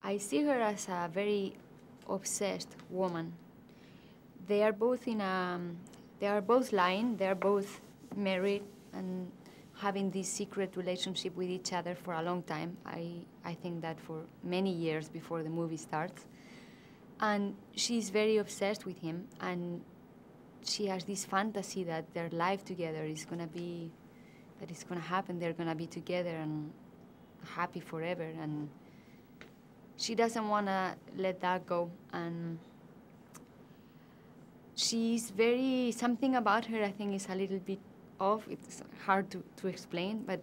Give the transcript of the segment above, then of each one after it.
I see her as a very obsessed woman. They are both in a, they are both lying, they are both married and having this secret relationship with each other for a long time. I think that for many years before the movie starts. And she's very obsessed with him, and she has this fantasy that their life together is gonna be, that it's gonna happen, they're gonna be together and happy forever. And she doesn't wanna let that go. And she's very, something about her I think is a little bit off. It's hard to explain, but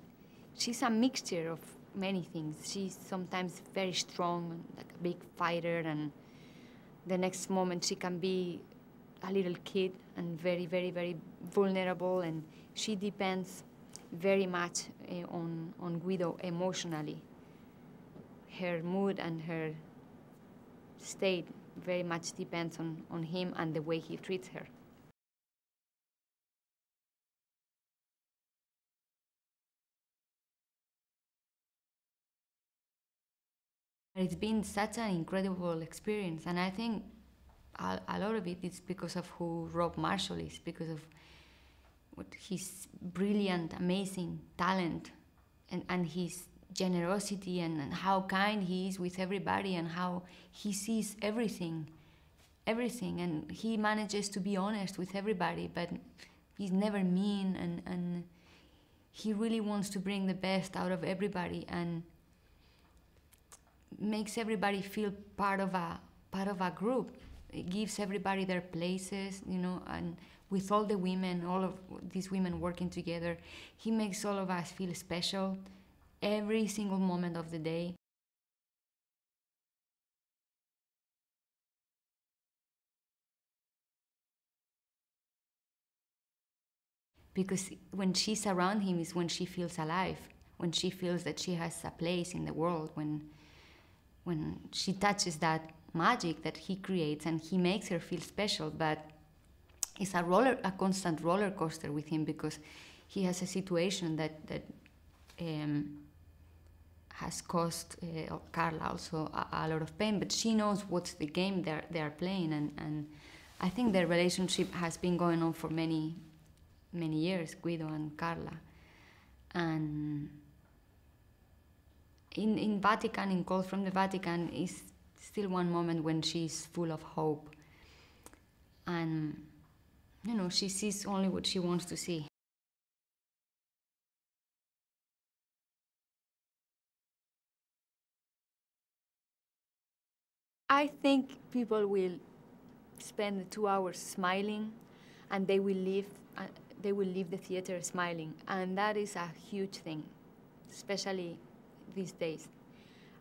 she's a mixture of many things. She's sometimes very strong, like a big fighter, and the next moment she can be a little kid and very, very, very vulnerable, and she depends very much on Guido emotionally. Her mood and her state very much depends on him and the way he treats her. It's been such an incredible experience, and I think a lot of it is because of who Rob Marshall is, because of what his brilliant, amazing talent, and his generosity, and how kind he is with everybody, and how he sees everything, and he manages to be honest with everybody, but he's never mean, and he really wants to bring the best out of everybody, and makes everybody feel part of a group. It gives everybody their places, and with all the women, all of these women working together, he makes all of us feel special every single moment of the day. Because when she's around him is when she feels alive, when she feels that she has a place in the world, when she touches that magic that he creates, and he makes her feel special. But it's a constant roller coaster with him, because he has a situation that has caused Carla also a lot of pain, but she knows what's the game they are playing, and I think their relationship has been going on for many years, Guido and Carla. And in Vatican, in Calls from the Vatican, is still one moment when she's full of hope, and she sees only what she wants to see. I think people will spend the 2 hours smiling, and they will leave the theater smiling, and that is a huge thing, especially these days.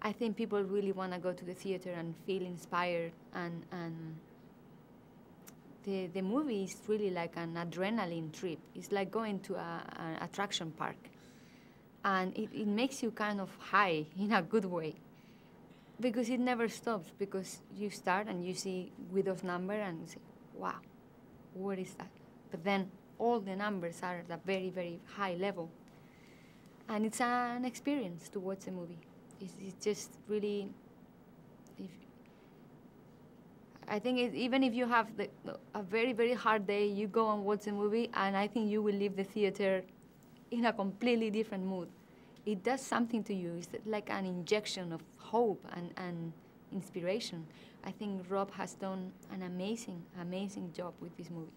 I think people really want to go to the theater and feel inspired, and the movie is really like an adrenaline trip. It's like going to an attraction park, and it makes you kind of high in a good way, because it never stops, because you start and you see Guido's number and you say, wow, what is that? But then all the numbers are at a very, very high level. And it's an experience to watch a movie. It's just really, if, I think even if you have a very, very hard day, you go and watch a movie, and I think you will leave the theater in a completely different mood. It does something to you. It's like an injection of hope and inspiration. I think Rob has done an amazing, amazing job with this movie.